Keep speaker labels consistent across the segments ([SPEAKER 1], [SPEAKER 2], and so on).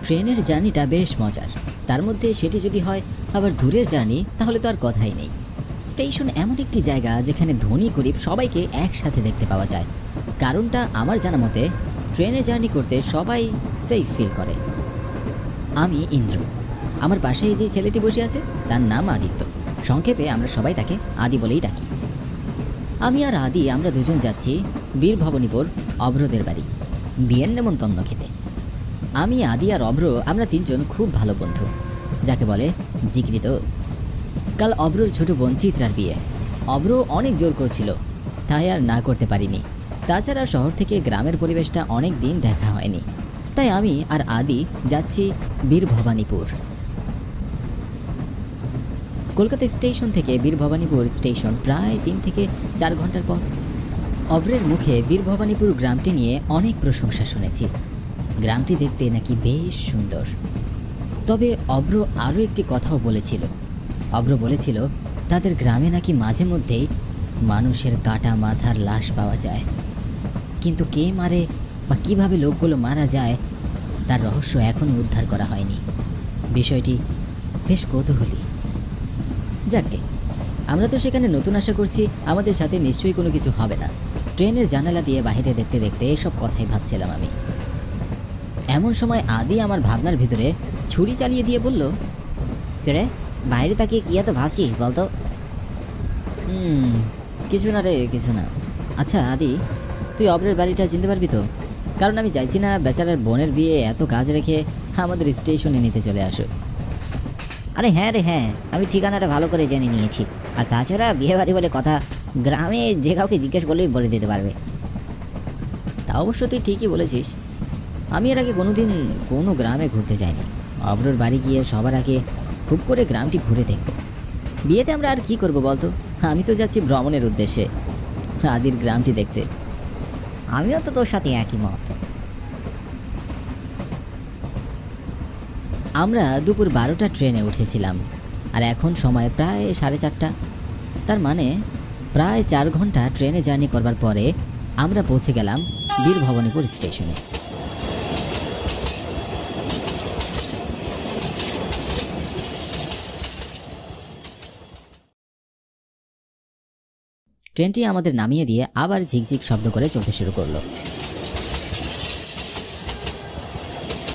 [SPEAKER 1] ট্রেনের জার্নিটা বেশ মজার, তার মধ্যে সেটি যদি হয় আবার দূরের জার্নি তাহলে তো আর কথাই নেই। স্টেশন এমন একটি জায়গা যেখানে ধনী গরিব সবাইকে একসাথে দেখতে পাওয়া যায়। কারণটা আমার জানা মতে ট্রেনে জার্নি করতে সবাই সেফ ফিল করে। আমি ইন্দ্র, আমার পাশে যে ছেলেটি বসে আছে তার নাম আদিত্য, সংক্ষেপে আমরা সবাই তাকে আদি বলেই ডাকি। আমি আর আদি আমরা দুজন যাচ্ছি বীর ভবানীপুর অভ্রদের বাড়ি বিয়ের নেমন্তন্ন খেতে। আমি আদি আর অভ্র আমরা তিনজন খুব ভালো বন্ধু, যাকে বলে জিগরি দোস্ত। কাল অভ্রর ছোট বোন চিত্রার বিয়ে। অভ্র অনেক জোর করছিল, তাই আর না করতে পারিনি। তাছাড়া শহর থেকে গ্রামের পরিবেশটা অনেক দিন দেখা হয়নি, তাই আমি আর আদি যাচ্ছি বীর ভবানীপুর। কলকাতা স্টেশন থেকে বীর ভবানীপুর স্টেশন প্রায় 3 থেকে 4 ঘন্টার পথ। অভ্রের মুখে বীর ভবানীপুর গ্রামটি নিয়ে অনেক প্রশংসা শুনেছি। গ্রামটি দেখতে নাকি বেশ সুন্দর। তবে অভ্র আরও একটি কথাও বলেছিল। অভ্র বলেছিল তাদের গ্রামে নাকি মাঝে মধ্যেই মানুষের কাটা মাথার লাশ পাওয়া যায়, কিন্তু কে মারে বা কিভাবে লোকগুলো মারা যায় তার রহস্য এখনও উদ্ধার করা হয়নি। বিষয়টি বেশ কৌতূহলী। যাকে আমরা তো সেখানে নতুন আশা করছি আমাদের সাথে নিশ্চয়ই কোনো কিছু হবে না। ট্রেনের জানালা দিয়ে বাইরে দেখতে দেখতে এসব কথাই ভাবছিলাম আমি। এমন সময় আদি আমার ভাবনার ভিতরে ছুরি চালিয়ে দিয়ে বলল, রে বাইরে তাকিয়ে কি এত ভাবছিস বলতো? কিছু না রে, কিছু না। আচ্ছা আদি, তুই অভ্রের বাড়িটা চিনতে পারবি তো? কারণ আমি চাইছি না বেচারার বোনের বিয়ে এত কাজ রেখে আমাদের স্টেশনে নিতে চলে আসো।
[SPEAKER 2] আরে হ্যাঁ রে হ্যাঁ, আমি ঠিকানাটা ভালো করে জেনে নিয়েছি। আর তাছাড়া বিয়েবাড়ি বলে কথা, গ্রামে যে কাউকে জিজ্ঞেস করলেই বলে দিতে পারবে।
[SPEAKER 1] তা অবশ্য তুই ঠিকই বলেছিস। আমি এর আগে কোনোদিন কোনো গ্রামে ঘুরতে যাইনি। অভ্রর বাড়ি গিয়ে সবার আগে খুব করে গ্রামটি ঘুরে দেখব। বিয়েতে আমরা আর কি করব বলতো? আমি তো যাচ্ছি ভ্রমণের উদ্দেশ্যে, আদির গ্রামটি দেখতে।
[SPEAKER 2] আমিও তো তোর সাথে একই মত।
[SPEAKER 1] আমরা দুপুর 12টা ট্রেনে উঠেছিলাম, আর এখন সময় প্রায় 4:30। তার মানে প্রায় 4 ঘন্টা ট্রেনে জার্নি করবার পরে আমরা পৌঁছে গেলাম বীর ভবানীপুর স্টেশনে। ট্রেনটি আমাদের নামিয়ে দিয়ে আবার ঝিকঝিক শব্দ করে চলতে শুরু করলো।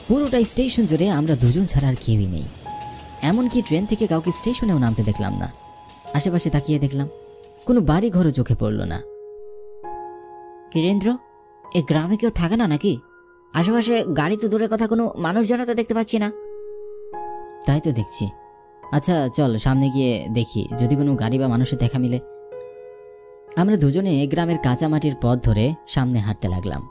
[SPEAKER 1] পুরোটা স্টেশন জুড়ে আমরা দুজন ছাড়া আর কেউই নেই। এমনকি ট্রেন থেকে কাউকে স্টেশনেও নামতে দেখলাম না। আশেপাশে তাকিয়ে দেখলাম কোনো বাড়ি ঘরও চোখে পড়ল না।
[SPEAKER 2] কিরেন্দ্র, এই গ্রামে কেউ থাকে না নাকি? আশেপাশে গাড়ি তো দূরের কথা, কোনো মানুষজন তো দেখতে পাচ্ছি না।
[SPEAKER 1] তাই তো দেখছি। আচ্ছা চল সামনে গিয়ে দেখি যদি কোনো গাড়ি বা মানুষের দেখা মিলে। আমরা দুজনে গ্রামের কাঁচা মাটির পথ ধরে সামনে হাঁটতে লাগলাম।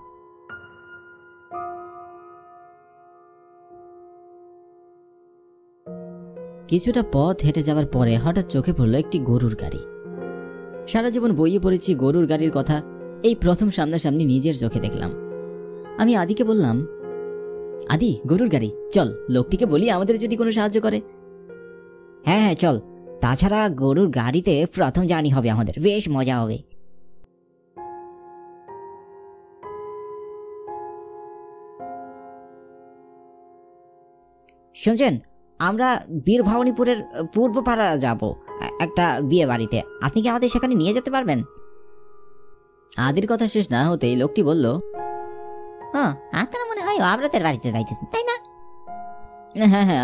[SPEAKER 1] কিছুটা পথ হেঁটে যাওয়ার পরে হঠাৎ চোখে পড়ল একটি গরুর গাড়ি। সারা জীবন বইয়ে পড়েছি গরুর গাড়ির কথা, এই প্রথম সামনাসামনি নিজের চোখে দেখলাম। আমি আদিকে বললাম, আদি গরুর গাড়ি, চল লোকটিকে বলি আমাদের যদি কোনো সাহায্য করে।
[SPEAKER 2] হ্যাঁ হ্যাঁ চল, তাছাড়া গরুর গাড়িতে প্রথম জার্নি হবে আমাদের, বেশ মজা হবে। শুনছেন, আমরা বীর ভবানীপুরের পূর্বপাড়া যাব একটা বিয়ে বাড়িতে। আপনি কি আমাদের সেখানে নিয়ে যেতে পারবেন?
[SPEAKER 1] আদির কথা শেষ না হতেই লোকটি বলল,
[SPEAKER 2] হ্যাঁ, আপনারা মনে হয় অভ্রদের বাড়িতে যাইতেছেন, তাই না?
[SPEAKER 1] হ্যাঁ হ্যাঁ,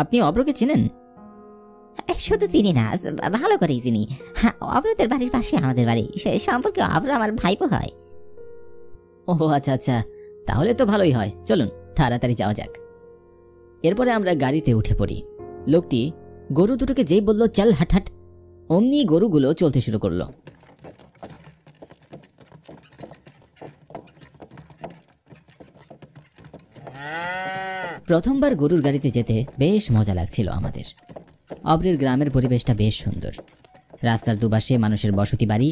[SPEAKER 1] আপনি অভ্রকে চেনেন?
[SPEAKER 2] শুধু চিনি না, ভালো করেই চিনি। হ্যাঁ, অভ্রদের বাড়ির পাশে আমাদের বাড়ি, সে সম্পর্কে অভ্র আমার ভাইপো হয়।
[SPEAKER 1] ও আচ্ছা আচ্ছা, তাহলে তো ভালোই হয়। চলুন তাড়াতাড়ি যাওয়া যাক। এরপরে আমরা গাড়িতে উঠে পড়ি। লোকটি গরু দুটোকে যেই বলল চল হাট হাট, অমনি গরুগুলো চলতে শুরু করলো। প্রথমবার গরুর গাড়িতে যেতে বেশ মজা লাগছিল আমাদের। অভ্রের গ্রামের পরিবেশটা বেশ সুন্দর। রাস্তার দুপাশে মানুষের বসতি বাড়ি,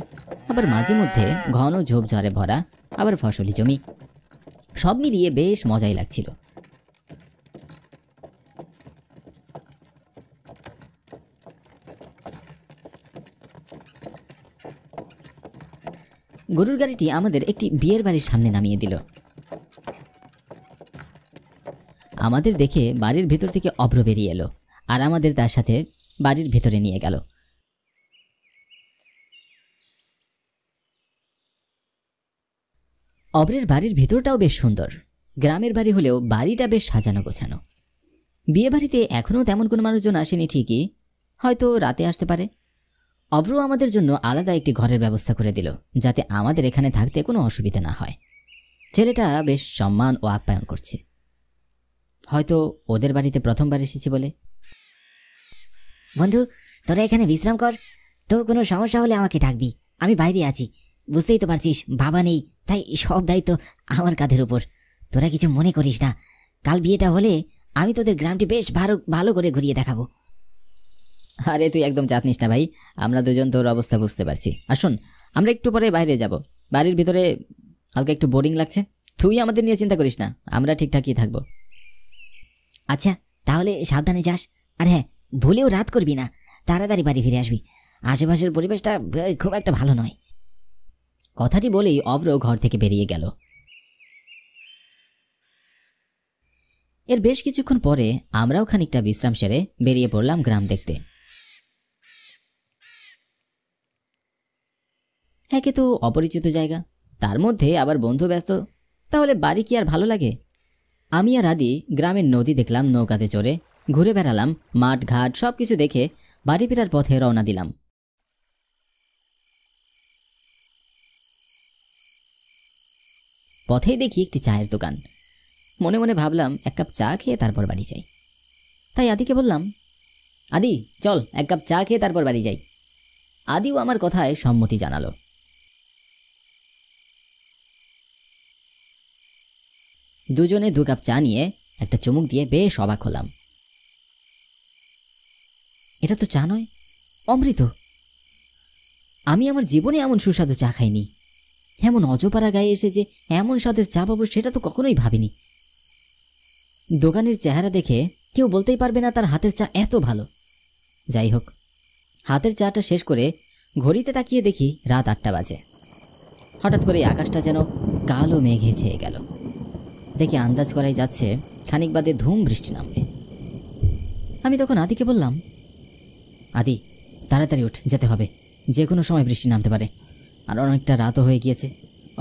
[SPEAKER 1] আবার মাঝে মধ্যে ঘন ঝোপঝাড়ে ভরা আবার ফসলি জমি, সব মিলিয়ে বেশ মজাই লাগছিল। গরুর গাড়িটি আমাদের একটি বিয়ের বাড়ির সামনে নামিয়ে দিল। আমাদের দেখে বাড়ির ভেতর থেকে অভ্র বেরিয়ে এলো আর আমাদের তার সাথে বাড়ির ভেতরে নিয়ে গেল। অভ্রের বাড়ির ভেতরটাও বেশ সুন্দর। গ্রামের বাড়ি হলেও বাড়িটা বেশ সাজানো গোছানো। বিয়ে বাড়িতে এখনও তেমন কোনো মানুষজন আসেনি ঠিকই, হয়তো রাতে আসতে পারে। অভ্র আমাদের জন্য আলাদা একটি ঘরের ব্যবস্থা করে দিল, যাতে আমাদের এখানে থাকতে কোনো অসুবিধা না হয়। ছেলেটা বেশ সম্মান ও আপ্যায়ন করছে, হয়তো ওদের বাড়িতে প্রথমবার এসেছি বলে।
[SPEAKER 2] বন্ধু, তোরা এখানে বিশ্রাম কর, তো কোনো সমস্যা হলে আমাকে ডাকবি, আমি বাইরে আছি। বুঝতেই তো পারছিস, বাবা নেই, তাই সব দায়িত্ব আমার কাঁধের উপর। তোরা কিছু মনে করিস না, কাল বিয়েটা হলে আমি তোদের গ্রামটি বেশ ভালো করে ঘুরিয়ে দেখাবো।
[SPEAKER 1] আরে তুই একদম চাপ নিস না ভাই, আমরা দুজন তোর অবস্থা বুঝতে পারছি। আসুন, আমরা একটু পরে বাইরে যাব। বাড়ির ভিতরে হালকা একটু বোরিং লাগছে। তুই আমাদের নিয়ে চিন্তা করিস না, আমরা ঠিকঠাকই থাকবো।
[SPEAKER 2] আচ্ছা, তাহলে সাবধানে যাস। আর হ্যাঁ, ভুলেও রাত করবি না, তাড়াতাড়ি বাড়ি ফিরে আসবি। আশেপাশের পরিবেশটা খুব একটা ভালো নয়।
[SPEAKER 1] কথাটি বলেই অভ্র ঘর থেকে বেরিয়ে গেল। এর বেশ কিছুক্ষণ পরে আমরাও খানিকটা বিশ্রাম সেরে বেরিয়ে পড়লাম গ্রাম দেখতে। একে তো অপরিচিত জায়গা, তার মধ্যে আবার বন্ধু ব্যস্ত, তাহলে বাড়ি কি আর ভালো লাগে? আমি আর আদি গ্রামের নদী দেখলাম, নৌকাতে চড়ে ঘুরে বেড়ালাম, মাঠ ঘাট সবকিছু দেখে বাড়ি ফেরার পথে রওনা দিলাম। পথেই দেখি একটি চায়ের দোকান। মনে মনে ভাবলাম এক কাপ চা খেয়ে তারপর বাড়ি যাই। তাই আদিকে বললাম, আদি চল এক কাপ চা খেয়ে তারপর বাড়ি যাই। আদিও আমার কথায় সম্মতি জানালো। দুজনে 2 কাপ চা নিয়ে একটা চুমুক দিয়ে বেশ অবাক হলাম। এটা তো চা নয়, অমৃত। আমি আমার জীবনে এমন সুস্বাদু চা খাইনি। এমন অজপাড়া গায়ে এসে যে এমন স্বাদের চা পাবো সেটা তো কখনোই ভাবিনি। দোকানের চেহারা দেখে কেউ বলতেই পারবে না তার হাতের চা এত ভালো। যাই হোক, হাতের চাটা শেষ করে ঘড়িতে তাকিয়ে দেখি রাত 8টা বাজে। হঠাৎ করে আকাশটা যেন কালো মেঘে ছেয়ে গেল। দেখে আন্দাজ করাই যাচ্ছে খানিক বাদে ধুম বৃষ্টি নামবে। আমি তখন আদিকে বললাম, আদি তাড়াতাড়ি উঠ, যেতে হবে, যে কোনো সময় বৃষ্টি নামতে পারে, আর অনেকটা রাতও হয়ে গিয়েছে,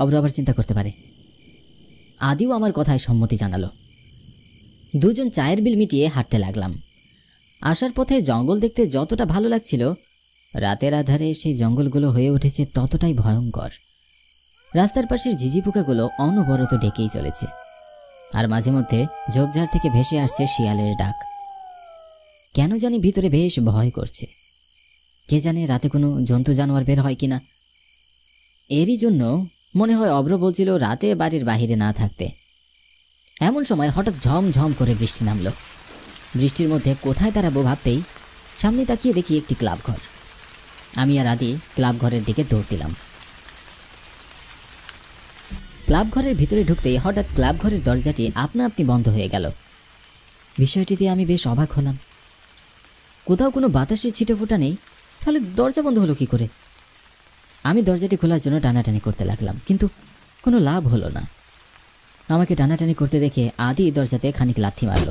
[SPEAKER 1] অভ্র আবার চিন্তা করতে পারে। আদিও আমার কথায় সম্মতি জানালো। দুজন চায়ের বিল মিটিয়ে হাঁটতে লাগলাম। আসার পথে জঙ্গল দেখতে যতটা ভালো লাগছিল, রাতের আধারে সেই জঙ্গলগুলো হয়ে উঠেছে ততটাই ভয়ঙ্কর। রাস্তার পাশের ঝিঝি পোকাগুলো অনবরত ডেকেই চলেছে, আর মাঝে মধ্যে ঝোপঝাড় থেকে ভেসে আসছে শিয়ালের ডাক। কেন জানি ভিতরে বেশ ভয় করছে। কে জানে রাতে কোনো জন্তু জানোয়ার বের হয় কিনা। এরই জন্য মনে হয় অভ্র বলছিল রাতে বাড়ির বাহিরে না থাকতে। এমন সময় হঠাৎ ঝমঝম করে বৃষ্টি নামল। বৃষ্টির মধ্যে কোথায় দাঁড়াবো ভাবতেই সামনে তাকিয়ে দেখি একটি ক্লাব ঘর। আমি আর আদি ক্লাব ঘরের দিকে দৌড় দিলাম। ক্লাব ঘরের ভিতরে ঢুকতেই হঠাৎ ক্লাব ঘরের দরজাটি আপনা আপনি বন্ধ হয়ে গেল। বিষয়টিতে আমি বেশ অবাক হলাম। কোথাও কোনো বাতাসের ছিটে ফোটা নেই, তাহলে দরজা বন্ধ হলো কি করে? আমি দরজাটি খোলার জন্য টানাটানি করতে লাগলাম, কিন্তু কোনো লাভ হলো না। আমাকে টানাটানি করতে দেখে আদি দরজাতে খানিক লাথি মারল,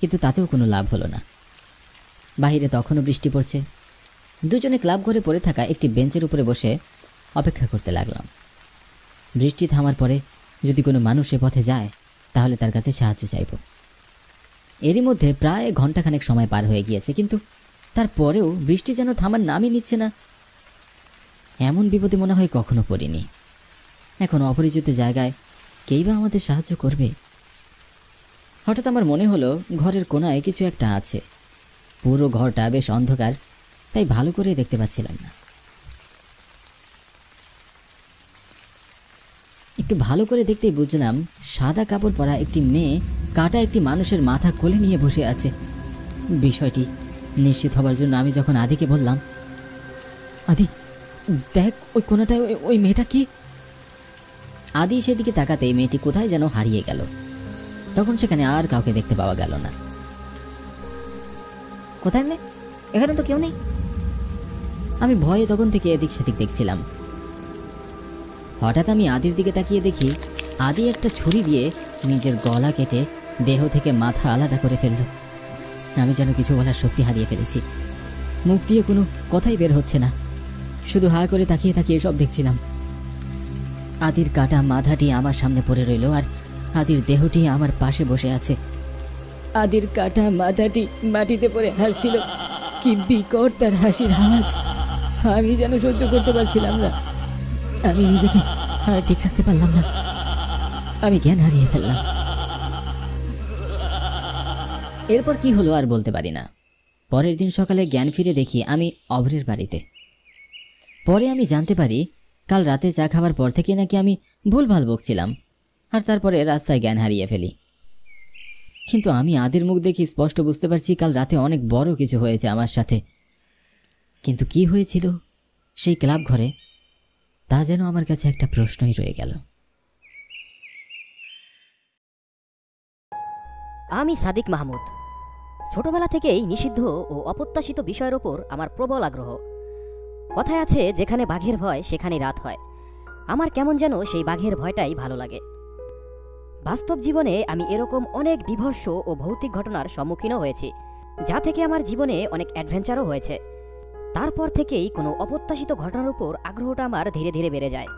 [SPEAKER 1] কিন্তু তাতেও কোনো লাভ হলো না। বাহিরে তখনও বৃষ্টি পড়ছে। দুজনে ক্লাব ঘরে পড়ে থাকা একটি বেঞ্চের উপরে বসে অপেক্ষা করতে লাগলাম। বৃষ্টি থামার পরে যদি কোনো মানুষ এ পথে যায় তাহলে তার কাছে সাহায্য চাইব। এরই মধ্যে প্রায় ঘন্টাখানেক সময় পার হয়ে গিয়েছে, কিন্তু তারপরেও বৃষ্টি যেন থামার নামই নিচ্ছে না। এমন বিপদে মনে হয় কখনো পড়িনি। এখন অপরিচিত জায়গায় কেই বা আমাদের সাহায্য করবে? হঠাৎ আমার মনে হলো ঘরের কোনায় কিছু একটা আছে। পুরো ঘরটা বেশ অন্ধকার, তাই ভালো করে দেখতে পাচ্ছিলাম না। একটু ভালো করে দেখতেই বুঝলাম সাদা কাপড় পরা একটি মেয়ে কাটা একটি মানুষের মাথা কোলে নিয়ে বসে আছে। বিষয়টি নিশ্চিত হবার জন্য আমি যখন আদিকে বললাম, আদি দেখ ওই কোনাটায় ওই মেয়েটা কি? আদি সেদিকে তাকাতেই মেয়েটি কোথায় যেন হারিয়ে গেল। তখন সেখানে আর কাউকে দেখতে পাওয়া গেল না।
[SPEAKER 2] কোথায় মেয়ে? এখানে তো কেউ নেই।
[SPEAKER 1] আমি ভয়ে তখন থেকে এদিক সেদিক দেখছিলাম। হঠাৎ আমি আদির দিকে তাকিয়ে দেখি আদি একটা ছুরি দিয়ে নিজের গলা কেটে দেহ থেকে মাথা আলাদা করে ফেলল। আমি যেন কিছু বলার শক্তি হারিয়ে ফেলেছি। মুখ দিয়ে কোনো কথাই বের হচ্ছে না, শুধু হা করে তাকিয়ে তাকিয়ে সব দেখছিলাম। আদির কাটা মাথাটি আমার সামনে পড়ে রইল, আর আদির দেহটি আমার পাশে বসে আছে। আদির কাটা মাথাটি মাটিতে পড়ে হাসছিল, কি বিকট তার হাসির আওয়াজ! আমি যেন সহ্য করতে পারছিলাম না। আমি নিজেকে আর ঠিক রাখতে পারলাম না, আমি জ্ঞান হারিয়ে ফেললাম। এরপর কি হলো আর বলতে পারি না। পরের দিন সকালে জ্ঞান ফিরে দেখি আমি অভ্রের বাড়িতে। পরে আমি জানতে পারি কাল রাতে চা খাওয়ার পর থেকে নাকি আমি ভুলভাল বকছিলাম, আর তারপরে রাস্তায় জ্ঞান হারিয়ে ফেলি। কিন্তু আমি আদির মুখ দেখে স্পষ্ট বুঝতে পারছি কাল রাতে অনেক বড় কিছু হয়েছে আমার সাথে। কিন্তু কি হয়েছিল সেই ক্লাব ঘরে, তা যেন আমার কাছে একটা প্রশ্নই রয়ে গেল।
[SPEAKER 3] আমি সাদিক মাহমুদ। ছোটবেলা থেকেই নিষিদ্ধ ও অপ্রত্যাশিত বিষয়ের ওপর আমার প্রবল আগ্রহ। কথায় আছে, যেখানে বাঘের ভয় সেখানেই রাত হয়। আমার কেমন যেন সেই বাঘের ভয়টাই ভালো লাগে। বাস্তব জীবনে আমি এরকম অনেক বিভৎস ও ভৌতিক ঘটনার সম্মুখীনও হয়েছি, যা থেকে আমার জীবনে অনেক অ্যাডভেঞ্চারও হয়েছে। তারপর থেকেই কোনো অপ্রত্যাশিত ঘটনার উপর আগ্রহটা আমার ধীরে ধীরে বেড়ে যায়।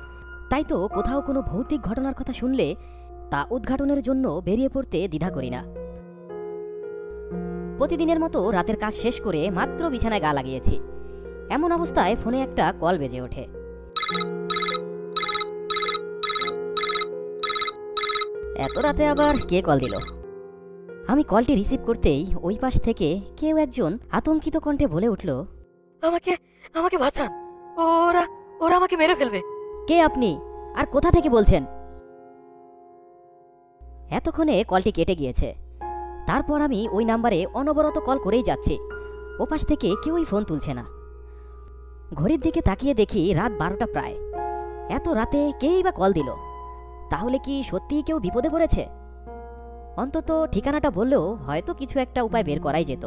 [SPEAKER 3] তাই তো কোথাও কোনো ভৌতিক ঘটনার কথা শুনলে তা উদ্ঘাটনের জন্য বেরিয়ে পড়তে দ্বিধা করি না। প্রতিদিনের মতো রাতের কাজ শেষ করে মাত্র বিছানায় গা লাগিয়েছি, এমন অবস্থায় ফোনে একটা কল বেজে ওঠে। এত রাতে আবার কে কল দিল? আমি কলটি রিসিভ করতেই ওই পাশ থেকে কেউ একজন আতঙ্কিত কণ্ঠে বলে উঠল,
[SPEAKER 4] আমাকে আমাকে বাঁচান, ওরা ওরা আমাকে মেরে ফেলবে।
[SPEAKER 3] কে আপনি আর কোথা থেকে বলছেন? এতক্ষণে কলটি কেটে গিয়েছে। তারপর আমি ওই নাম্বারে অনবরত কল করেই যাচ্ছি, ওপাশ থেকে কেউই ফোন তুলছে না। ঘড়ির দিকে তাকিয়ে দেখি রাত 12টা প্রায়। এত রাতে কেই বা কল দিল? তাহলে কি সত্যিই কেউ বিপদে পড়েছে? অন্তত ঠিকানাটা বললেও হয়তো কিছু একটা উপায় বের করাই যেত।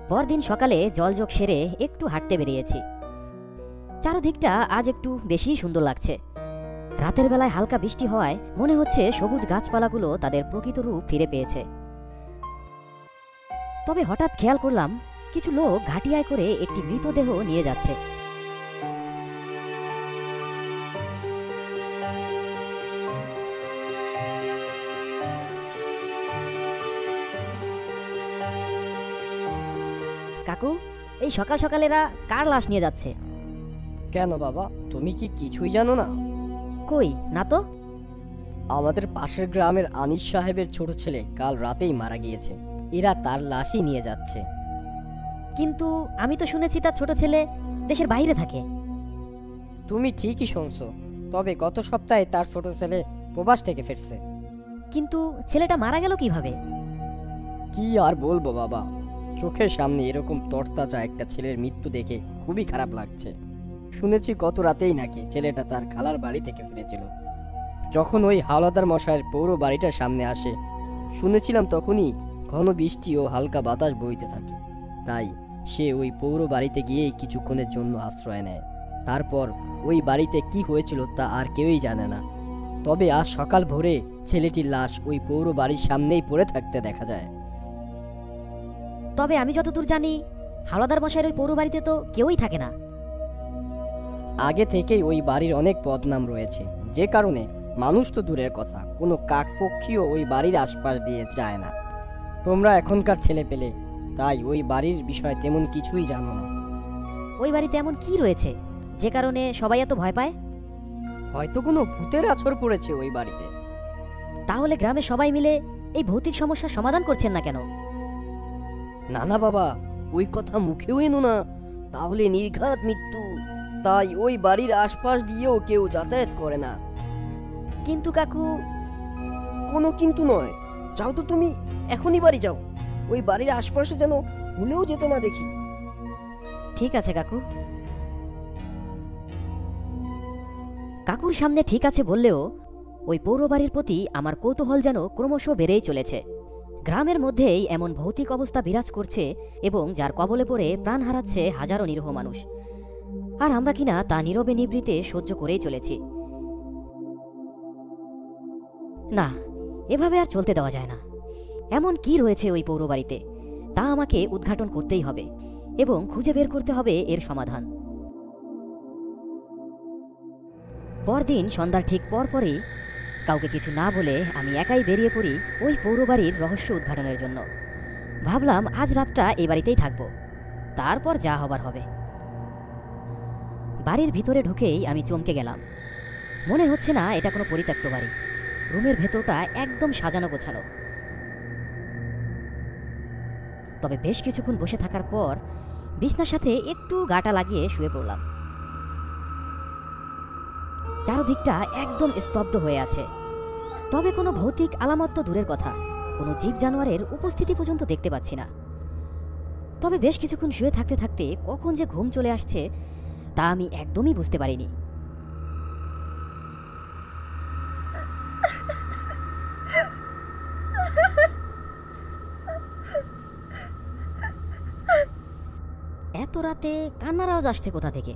[SPEAKER 3] পরদিন সকালে জলযোগ সেরে একটু হাঁটতে বেরিয়েছি। চারদিকটা আজ একটু বেশি সুন্দর লাগছে। রাতের বেলায় হালকা বৃষ্টি হওয়ায় মনে হচ্ছে সবুজ গাছপালাগুলো তাদের প্রকৃত রূপ ফিরে পেয়েছে। তবে হঠাৎ খেয়াল করলাম কিছু লোক ঘাটিয়ায় করে একটি মৃতদেহ নিয়ে যাচ্ছে। কাকু, এই সকাল সকালেরা কার লাশ নিয়ে যাচ্ছে?
[SPEAKER 4] কেন বাবা, তুমি কি কিছুই জানো না?
[SPEAKER 3] কই না তো।
[SPEAKER 4] আমাদের পাশের গ্রামের আনিস সাহেবের ছোট ছেলে কাল রাতেই মারা গিয়েছে, এরা তার লাশই নিয়ে যাচ্ছে।
[SPEAKER 3] কিন্তু আমি তো শুনেছি তার ছোট ছেলে দেশের বাইরে থাকে।
[SPEAKER 4] তুমি ঠিকই শুনছো, তবে গত সপ্তাহে তার ছোট ছেলে প্রবাস থেকে ফিরছে।
[SPEAKER 3] কিন্তু ছেলেটা মারা গেল কিভাবে?
[SPEAKER 4] কি আর বলবো বাবা, চোখের সামনে এরকম তরতাজা একটা ছেলের মৃত্যু দেখে খুবই খারাপ লাগছে। শুনেছি গত রাতেই নাকি ছেলেটা তার খালার বাড়ি থেকে ফিরেছিল। যখন ওই হাওলাদার মশাইয়ের পৌর বাড়িটার সামনে আসে, শুনেছিলাম তখনই ঘন বৃষ্টি ও হালকা বাতাস বইতে থাকে। তাই সে ওই পৌর বাড়িতে গিয়েই কিছুক্ষণের জন্য আশ্রয় নেয়। তারপর ওই বাড়িতে কি হয়েছিল তা আর কেউই জানে না। তবে আজ সকাল ভোরে ছেলেটির লাশ ওই পৌর বাড়ির সামনেই পড়ে থাকতে দেখা যায়।
[SPEAKER 3] তবে আমি যতদূর জানি হাওলাদার মশাইয়ের ওই পৌর বাড়িতে তো কেউই থাকে না।
[SPEAKER 4] আগে থেকেই ওই বাড়ির অনেক বদনাম রয়েছে, যে কারণে মানুষ তো দূরের কথা, কোনো কাকপক্ষীও ওই বাড়ির আশপাশ দিয়ে যায় না। তোমরা এখনকার ছেলে পেলে তাই ওই বাড়ির বিষয়ে তেমন কিছুই জানো না।
[SPEAKER 3] ওই বাড়িতে এমন কি রয়েছে যে কারণে সবাই এত ভয় পায়?
[SPEAKER 4] হয়তো কোনো ভূতের আছর পড়েছে ওই বাড়িতে।
[SPEAKER 3] তাহলে গ্রামে সবাই মিলে এই ভৌতিক সমস্যার সমাধান করছেন না কেন?
[SPEAKER 4] না না বাবা, ওই কথা মুখেও এনো না, তাহলে নির্ঘাত মৃত্যু। তাই ওই বাড়ির আশপাশ দিয়েও কেউ যাতায়াত করে না।
[SPEAKER 3] কিন্তু কাকু।
[SPEAKER 4] কোনো কিন্তু নয়, যাও তো তুমি এখনই বাড়ি যাও, ওই বাড়ির আশপাশে যেন ভুলেও যেতে না দেখি।
[SPEAKER 3] ঠিক আছে কাকু। কাকুর সামনে ঠিক আছে বললেও ওই পৌর বাড়ির প্রতি আমার কৌতূহল যেন ক্রমশ বেড়েই চলেছে। গ্রামের মধ্যেই এমন ভৌতিক অবস্থা বিরাজ করছে এবং যার কবলে পড়ে প্রাণ হারাচ্ছে হাজারো নিরীহ মানুষ, আর আমরা কিনা তা নীরবে নিবৃতে সহ্য করেই চলেছি। না, এভাবে আর চলতে দেওয়া যায় না। এমন কি রয়েছে ওই পৌরবাড়িতে তা আমাকে উদ্ঘাটন করতেই হবে এবং খুঁজে বের করতে হবে এর সমাধান। পরদিন সন্ধ্যার ঠিক পরপরই কাউকে কিছু না বলে আমি একাই বেরিয়ে পড়ি ওই পৌরবাড়ির রহস্য উদ্ঘাটনের জন্য। ভাবলাম আজ রাতটা এই বাড়িতেই থাকবো, তারপর যা হবার হবে। বাড়ির ভিতরে ঢুকেই আমি চমকে গেলাম। মনে হচ্ছে না এটা কোনো পরিত্যক্ত বাড়ি। রুমের ভেতরটা একদম সাজানো গোছানো। তবে বেশ কিছুক্ষণ বসে থাকার পর বিছনার সাথে একটু গাটা লাগিয়ে শুয়ে পড়লাম। চারদিকটা একদম স্তব্ধ হয়ে আছে। তবে কোনো ভৌতিক আলামত তো দূরের কথা, কোনো জীব জানোয়ারের উপস্থিতি পর্যন্ত দেখতে পাচ্ছি না। তবে বেশ কিছুক্ষণ শুয়ে থাকতে থাকতে কখন যে ঘুম চলে আসছে তা আমি একদমই বুঝতে পারিনি। এত রাতে কান্নার আওয়াজ আসছে কোথা থেকে?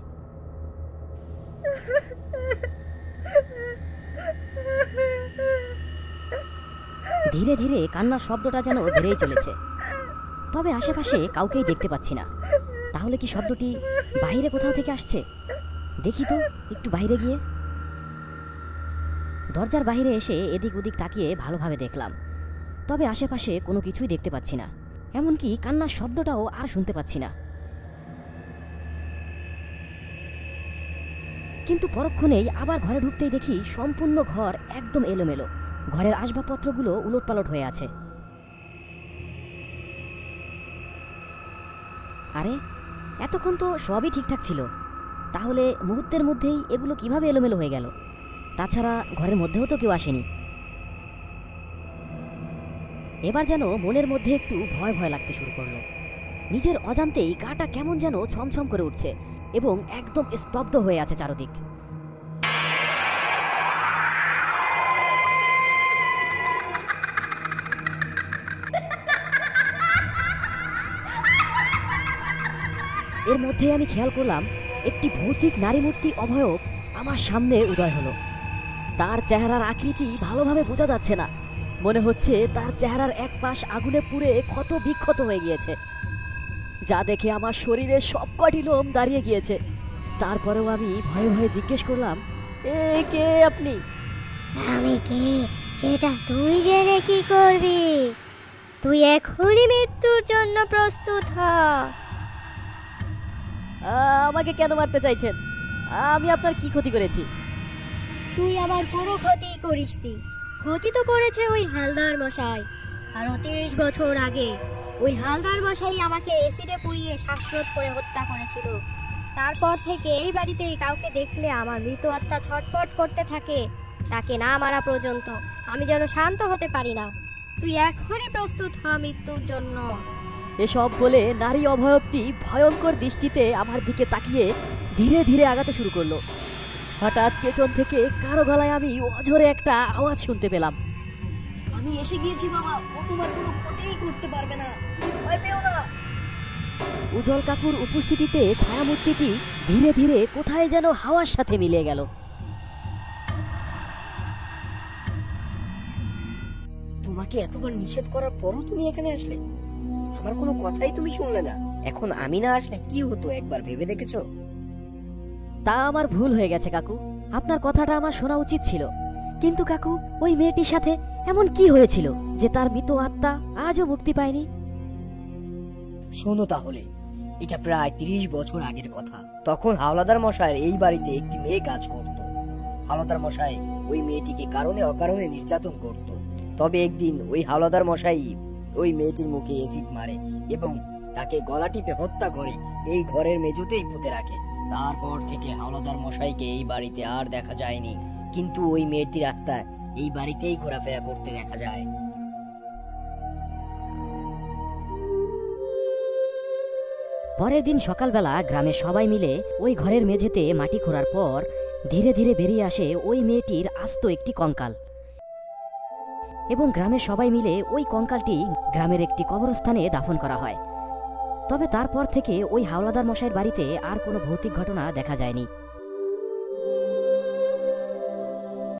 [SPEAKER 3] ধীরে ধীরে কান্নার শব্দটা যেন বেড়েই চলেছে। তবে আশেপাশে কাউকেই দেখতে পাচ্ছি না। তাহলে কি শব্দটি বাইরে কোথাও থেকে আসছে? দেখি তো একটু বাইরে গিয়ে। দরজার বাইরে এসে এদিক ওদিক তাকিয়ে ভালোভাবে দেখলাম, তবে আশেপাশে কোনো কিছুই দেখতে পাচ্ছি না। এমনকি কান্নার শব্দটাও আর শুনতে পাচ্ছি না। কিন্তু পরক্ষণেই আবার ঘরে ঢুকতেই দেখি সম্পূর্ণ ঘর একদম এলোমেলো। ঘরের আসবাবপত্রগুলো উলটপালট হয়ে আছে। আরে, এতক্ষণ তো সবই ঠিকঠাক ছিল, তাহলে মুহূর্তের মধ্যেই এগুলো কিভাবে এলোমেলো হয়ে গেল? তাছাড়া ঘরের মধ্যেও তো কেউ আসেনি। এবার যেন মনের মধ্যে একটু ভয় ভয় লাগতে শুরু করলো। নিজের অজান্তেই গাটা কেমন যেন ছমছম করে উঠছে এবং একদম স্তব্ধ হয়ে আছে চারদিক। এর মধ্যে আমি খেয়াল করলাম একটি ভৌতিক নারী মূর্তি অভয়ব আমার সামনে উদয় হলো। তার চেহারার আকৃতি ভালোভাবে বোঝা যাচ্ছে না। মনে হচ্ছে তার চেহারার এক পাশ আগুনে পুড়ে ক্ষত বিক্ষত হয়ে গিয়েছে, যা দেখে আমার শরীরের সবকটি লোম দাঁড়িয়ে গিয়েছে। তারপরেও আমি ভয়ে ভয়ে জিজ্ঞেস করলাম, এ কে আপনি?
[SPEAKER 5] আমি কে সেটা তুই জেনে কি করবি? তুই এখনই মৃত্যুর জন্য প্রস্তুত হ।
[SPEAKER 3] আমাকে কেন মারতে চাইছেন? আমি আপনার কি ক্ষতি করেছি?
[SPEAKER 5] তুই আমার কোনো ক্ষতি করিসনি। ক্ষতি তো করেছে ওই হালদার মশাই। আরো 30 বছর আগে ওই হালদার মশাই আমাকে এসিডে পুড়িয়ে শ্বাসরোধ করে হত্যা করেছিল। তারপর থেকে এই বাড়িতে কাউকে দেখলে আমার মৃত আত্মা ছটফট করতে থাকে। তাকে না মারা পর্যন্ত আমি যেন শান্ত হতে পারি না। তুই এখনই প্রস্তুত হ মৃত্যুর জন্য।
[SPEAKER 3] এসব বলে নারী অভয়বটি ভয়ঙ্কর দৃষ্টিতে আমার দিকে তাকিয়ে ধীরে ধীরে আগাতে শুরু করলো। হঠাৎ পেছন থেকে কারো গলায় আমি অঝরে একটা আওয়াজ শুনতে পেলাম,
[SPEAKER 6] আমি এসে গিয়েছি বাবা, ও তোমার কোনো ক্ষতিই করতে পারবে না, তুমি ভয় পেও না।
[SPEAKER 3] উজ্জ্বল কাকুর উপস্থিতিতে ছায়ামূর্তিটি ধীরে ধীরে কোথায় যেন হাওয়ার সাথে মিলে গেল।
[SPEAKER 6] তোমাকে এতবার নিষেধ করার পরও তুমি এখানে আসলে, আমার কোনো কথাই তুমি শুনলে না। এখন আমি না আসলে কি হতো একবার ভেবে দেখেছো?
[SPEAKER 3] তা আমার ভুল হয়ে গেছে কাকু, আপনার কথাটা আমার শোনা উচিত ছিল। কিন্তু কাকু, ওই মেয়েটির সাথে এমন কি হয়েছিল যে তার মৃত আত্মা আজও মুক্তি পায়নি?
[SPEAKER 6] শোনো তাহলে, এটা প্রায় 30 বছর আগের কথা। তখন হাওলাদার মশাইয়ের এই বাড়িতে একটি মেয়ে কাজ করত। হাওলাদার মশাই ওই মেয়েটিকে কারণে অকারণে নির্যাতন করত। তবে একদিন ওই হাওলাদার মশাই ওই মেয়েটির মুখে এসিড মারে এবং তাকে গলা টিপে হত্যা করে এই ঘরের মেঝেতেই পুঁতে রাখে। তারপর থেকে হাওলাদার মশাইকে এই বাড়িতে আর দেখা যায়নি, কিন্তু ওই মেয়েটির আত্মা এই বাড়িতেই ঘোরাফেরা করতে দেখা যায়।
[SPEAKER 3] পরের দিন সকালবেলা গ্রামের সবাই মিলে ওই ঘরের মেঝেতে মাটি খোঁড়ার পর ধীরে ধীরে বেরিয়ে আসে ওই মেয়েটির আস্ত একটি কঙ্কাল। এবং গ্রামের সবাই মিলে ওই কঙ্কালটি গ্রামের একটি কবরস্থানে দাফন করা হয়। তবে তারপর থেকে ওই হাওলাদার মশাইয়ের বাড়িতে আর কোনো ভৌতিক ঘটনা দেখা যায়নি।